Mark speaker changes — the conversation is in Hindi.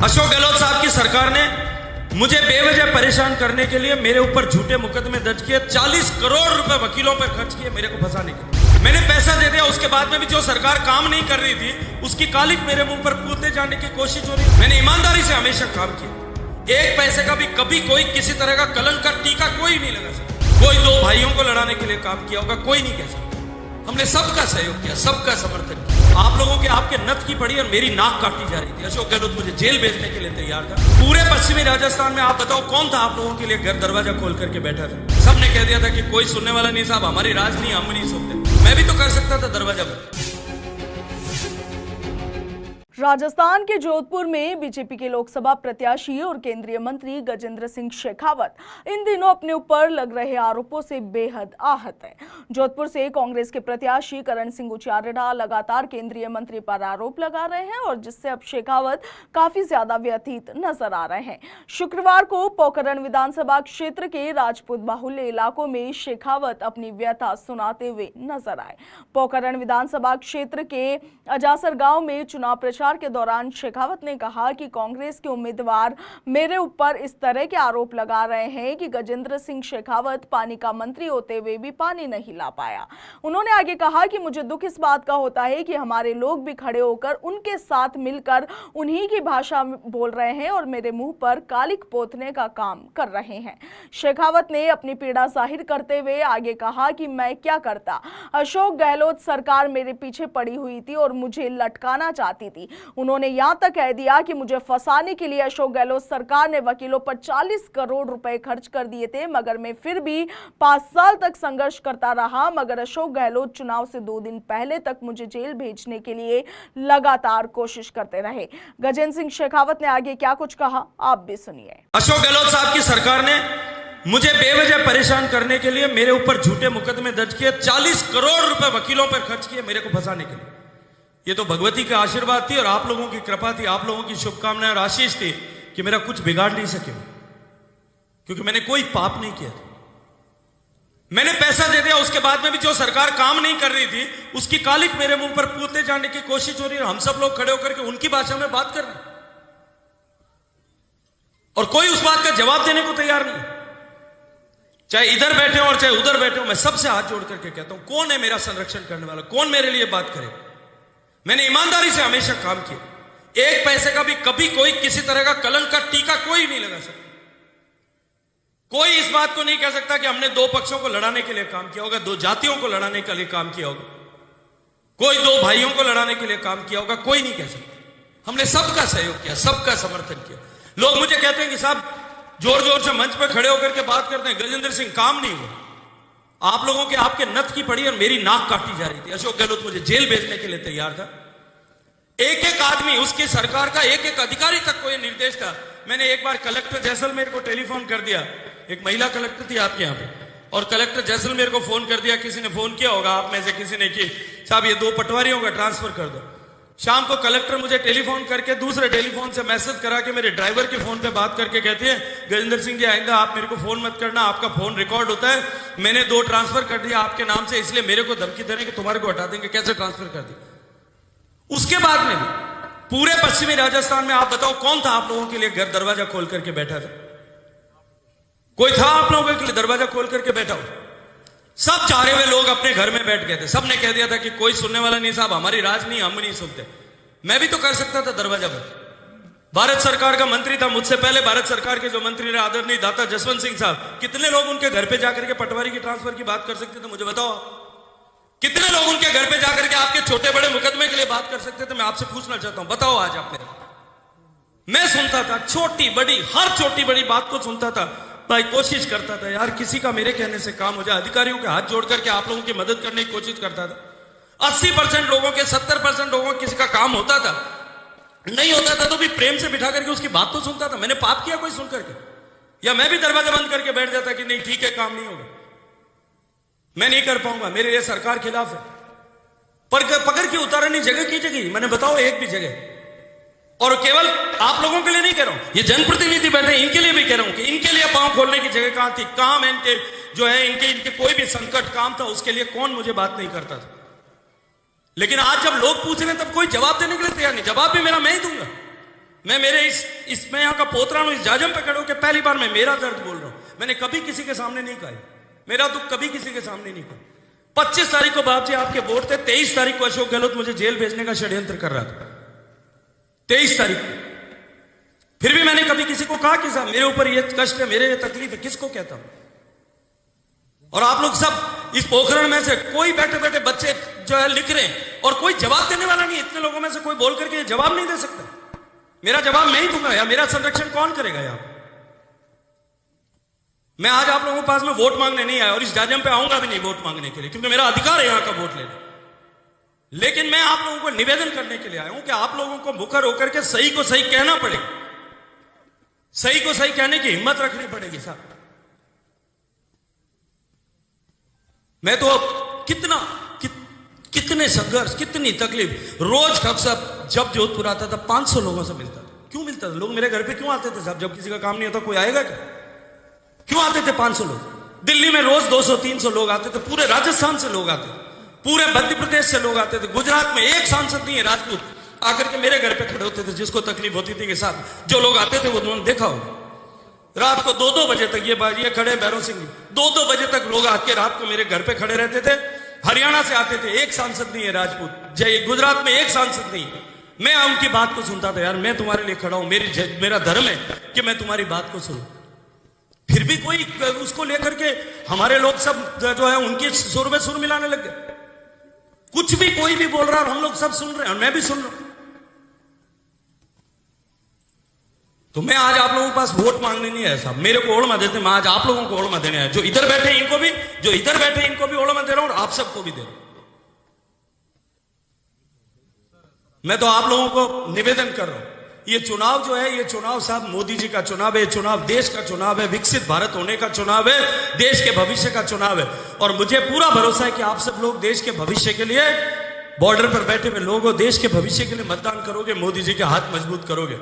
Speaker 1: अशोक गहलोत साहब की सरकार ने मुझे बेवजह परेशान करने के लिए मेरे ऊपर झूठे मुकदमे दर्ज किए, 40 करोड़ रुपए वकीलों पर खर्च किए मेरे को फंसाने के लिए। मैंने पैसा दे दिया, उसके बाद में भी जो सरकार काम नहीं कर रही थी उसकी कालिक मेरे मुंह पर कूदने जाने की कोशिश हो रही। मैंने ईमानदारी से हमेशा काम किया, एक पैसे का भी कभी कोई किसी तरह का कलंक का टीका कोई नहीं लगा सकता। कोई दो भाइयों को लड़ाने के लिए काम किया होगा, कोई नहीं कह सकता। हमने सबका सहयोग किया, सबका समर्थन किया। आप लोगों के आपके नथ की पड़ी और मेरी नाक काटी जा रही थी। अशोक गहलोत मुझे जेल भेजने के लिए तैयार था। पूरे पश्चिमी राजस्थान में आप बताओ कौन था आप लोगों के लिए घर दरवाजा खोल करके बैठा था? सबने कह दिया था कि कोई सुनने वाला नहीं साहब, हमारी राज नहीं, हम नहीं सुनते। मैं भी तो कर सकता था दरवाजा बंद।
Speaker 2: राजस्थान के जोधपुर में बीजेपी के लोकसभा प्रत्याशी और केंद्रीय मंत्री गजेंद्र सिंह शेखावत इन दिनों अपने ऊपर लग रहे आरोपों से बेहद आहत है। जोधपुर से कांग्रेस के प्रत्याशी करण सिंह उचारेडा लगातार केंद्रीय मंत्री पर आरोप लगा रहे हैं और जिससे अब शेखावत काफी ज्यादा व्यथित नजर आ रहे हैं। शुक्रवार को पोखरण विधानसभा क्षेत्र के राजपूत बाहुल्य इलाकों में शेखावत अपनी व्यथा सुनाते हुए नजर आए। पोखरण विधानसभा क्षेत्र के अजासर गांव में चुनाव प्रचार के दौरान शेखावत ने कहा कि कांग्रेस के उम्मीदवार मेरे ऊपर इस तरह के आरोप लगा रहे हैं कि गजेंद्र सिंह शेखावत पानी का मंत्री होते हुए भी पानी नहीं ला पाया। उन्होंने आगे कहा कि मुझे दुख इस बात का होता है कि हमारे लोग भी खड़े होकर उनके साथ मिलकर उन्हीं की भाषा में बोल रहे हैं और मेरे मुंह पर कालिक पोतने का काम कर रहे हैं। शेखावत ने अपनी पीड़ा जाहिर करते हुए आगे कहा कि मैं क्या करता, अशोक गहलोत सरकार मेरे पीछे पड़ी हुई थी और मुझे लटकाना चाहती थी। उन्होंने यहां तक कह दिया कि मुझे फंसाने के लिए अशोक गहलोत सरकार ने वकीलों पर 40 करोड़ रुपए खर्च कर दिए थे, मगर मैं फिर भी 5 साल तक संघर्ष करता रहा। मगर अशोक गहलोत चुनाव से 2 दिन पहले तक मुझे जेल भेजने के लिए लगातार कोशिश करते रहे। गजेंद्र सिंह शेखावत ने आगे क्या कुछ कहा, आप भी सुनिए।
Speaker 1: अशोक गहलोत साहब की सरकार ने मुझे बेवजह परेशान करने के लिए मेरे ऊपर झूठे मुकदमे दर्ज किए, 40 करोड़ रुपए वकीलों पर खर्च किए मेरे को फंसाने के लिए। ये तो भगवती का आशीर्वाद थी और आप लोगों की कृपा थी, आप लोगों की शुभकामनाएं और आशीष थी कि मेरा कुछ बिगाड़ नहीं सके, क्योंकि मैंने कोई पाप नहीं किया था। मैंने पैसा दे दिया, उसके बाद में भी जो सरकार काम नहीं कर रही थी उसकी कालिक मेरे मुंह पर कूदने जाने की कोशिश हो रही है। हम सब लोग खड़े होकर के उनकी भाषा में बात कर रहे हैं और कोई उस बात का जवाब देने को तैयार नहीं, चाहे इधर बैठे हो और चाहे उधर बैठे हो। मैं सबसे हाथ जोड़ करके कहता हूं, कौन है मेरा संरक्षण करने वाला, कौन मेरे लिए बात करे? मैंने ईमानदारी से हमेशा काम किया, एक पैसे का भी कभी कोई किसी तरह का कलंक का टीका कोई नहीं लगा सकता। कोई इस बात को नहीं कह सकता कि हमने 2 पक्षों को लड़ाने के लिए काम किया होगा, 2 जातियों को लड़ाने के लिए काम किया होगा, कोई 2 भाइयों को लड़ाने के लिए काम किया होगा, कोई नहीं कह सकता। हमने सबका सहयोग किया, सबका समर्थन किया। लोग मुझे कहते हैं कि साहब जोर जोर से मंच पर खड़े होकर के बात करते हैं, गजेंद्र सिंह काम नहीं हुआ। आप लोगों के आपके नथ की पड़ी और मेरी नाक काटी जा रही थी। अशोक गहलोत मुझे जेल भेजने के लिए तैयार था। एक एक आदमी, उसकी सरकार का एक एक अधिकारी तक को यह निर्देश था। मैंने एक बार कलेक्टर जैसलमेर को टेलीफोन कर दिया, एक महिला कलेक्टर थी आपके यहाँ पे, और कलेक्टर जैसलमेर को फोन कर दिया, किसी ने फोन किया होगा आप में से किसी ने, कि साहब ये 2 पटवारियों का ट्रांसफर कर दो। शाम को कलेक्टर मुझे टेलीफोन करके दूसरे टेलीफोन से मैसेज करा के मेरे ड्राइवर के फोन पे बात करके कहती है, गजेंद्र सिंह जी आइंदा आप मेरे को फोन मत करना, आपका फोन रिकॉर्ड होता है, मैंने 2 ट्रांसफर कर दिया आपके नाम से, इसलिए मेरे को धमकी दे रहे कि तुम्हारे को हटा देंगे। कैसे ट्रांसफर कर दिया? उसके बाद में पूरे पश्चिमी राजस्थान में आप बताओ कौन था आप लोगों के लिए घर दरवाजा खोल करके बैठा था? कोई था आप लोगों के लिए दरवाजा खोल करके बैठा हो? सब चारे हुए लोग अपने घर में बैठ गए थे। सबने कह दिया था कि कोई सुनने वाला नहीं साहब, हमारी राज नहीं, हम नहीं सुनते। मैं भी तो कर सकता था दरवाजा बंद। भारत सरकार का मंत्री था, मुझसे पहले भारत सरकार के जो मंत्री रहे आदरणीय दाता जसवंत सिंह साहब, कितने लोग उनके घर पे जाकर के पटवारी की ट्रांसफर की बात कर सकते थे? मुझे बताओ, कितने लोग उनके घर पे जाकर के आपके छोटे बड़े मुकदमे के लिए बात कर सकते थे? मैं आपसे पूछना चाहता हूं, बताओ आज आपने। मैं सुनता था, छोटी बड़ी हर छोटी बड़ी बात को सुनता था भाई, कोशिश करता था यार किसी का मेरे कहने से काम हो जाए। अधिकारियों के हाथ जोड़ करके आप लोगों की मदद करने की कोशिश करता था। 80% लोगों के, 70% लोगों के किसी का काम होता था, नहीं होता था तो भी प्रेम से बिठा करके उसकी बात तो सुनता था। मैंने पाप किया कोई सुन करके? या मैं भी दरवाजा बंद करके बैठ जाता कि नहीं ठीक है काम नहीं होगा, मैं नहीं कर पाऊंगा, मेरे लिए सरकार खिलाफ है। पर पकड़ के उतारने जगह की जगह, मैंने बताओ एक भी जगह। और केवल आप लोगों के लिए नहीं कह रहा हूं, ये जनप्रतिनिधि बैठे इनके लिए भी कह रहा हूं कि इनके लिए पांव खोलने की जगह कहां थी? काम इनके जो है, इनके कोई भी संकट काम था उसके लिए कौन मुझे बात नहीं करता था। लेकिन आज जब लोग पूछ रहे हैं तब कोई जवाब देने के लिए तैयार नहीं। जवाब भी मेरा मैं ही दूंगा। मैं मेरे इसमें यहाँ का पोतरा हूं, इस जाजम पे खड़े होकर पहली बार मैं मेरा दर्द बोल रहा हूं। मैंने कभी किसी के सामने नहीं कहा, मेरा दुख कभी किसी के सामने नहीं कहा। 25 तारीख को बाप जी आपके वोट थे, 23 तारीख को अशोक गहलोत मुझे जेल भेजने का षड्यंत्र कर रहा था, 23 तारीख को। फिर भी मैंने कभी किसी को कहा कि साहब मेरे ऊपर ये कष्ट है, मेरे ये तकलीफ है, किसको कहता हूं? और आप लोग सब इस पोखरण में से कोई बैठे बैठे बच्चे जो है लिख रहे हैं और कोई जवाब देने वाला नहीं। इतने लोगों में से कोई बोल करके जवाब नहीं दे सकता। मेरा जवाब मैं ही दूंगा यार, मेरा संरक्षण कौन करेगा यार? मैं आज आप लोगों के पास में वोट मांगने नहीं आया और इस जाजम पे आऊंगा भी नहीं वोट मांगने के लिए, क्योंकि मेरा अधिकार है यहां का वोट लेना। लेकिन मैं आप लोगों को निवेदन करने के लिए आया हूं कि आप लोगों को मुखर होकर के सही को सही कहना पड़ेगा, सही को सही कहने की हिम्मत रखनी पड़ेगी साहब। मैं तो कितने संघर्ष, कितनी तकलीफ, रोज डॉक्टर साहब जब जोधपुर आता था 500 लोगों से मिलता था। क्यों मिलता था? लोग मेरे घर पे क्यों आते थे साहब? जब किसी का काम नहीं होता कोई आएगा क्या? क्यों आते थे 500 लोग? दिल्ली में रोज 200-300 लोग आते थे, पूरे राजस्थान से लोग आते थे, पूरे मध्य प्रदेश से लोग आते थे। गुजरात में एक सांसद नहीं है राजपूत आकर के मेरे घर पे खड़े होते थे, जिसको तकलीफ होती थी के साथ जो लोग आते थे वो उन्होंने देखा हो। रात को 2-2 बजे तक ये खड़े भैरव सिंह 2-2 बजे तक लोग आके रात को मेरे घर पे खड़े रहते थे। हरियाणा से आते थे, एक सांसद नहीं है राजपूत। जय गुजरात में एक सांसद नहीं। मैं उनकी बात को सुनता था, यार मैं तुम्हारे लिए खड़ा हूं, मेरा धर्म है कि मैं तुम्हारी बात को सुनूं। फिर भी कोई उसको लेकर के हमारे लोग सब जो है उनके सुर में सुर मिलाने लग गए। कुछ भी कोई भी बोल रहा है, हम लोग सब सुन रहे हैं और मैं भी सुन रहा हूं। तो मैं आज आप लोगों के पास वोट मांगने नहीं आया साहब, मेरे को ओढ़मा देते, मैं आज आप लोगों को ओढ़मा देने आया। जो इधर बैठे इनको भी, जो इधर बैठे इनको भी ओढ़मा दे रहा हूं और आप सबको भी दे रहा हूं। मैं तो आप लोगों को निवेदन कर रहा हूं, ये चुनाव जो है, ये चुनाव साहब मोदी जी का चुनाव है, चुनाव देश का चुनाव है, विकसित भारत होने का चुनाव है, देश के भविष्य का चुनाव है। और मुझे पूरा भरोसा है कि आप सब लोग देश के भविष्य के लिए, बॉर्डर पर बैठे हुए लोगों, देश के भविष्य के लिए मतदान करोगे, मोदी जी के हाथ मजबूत करोगे।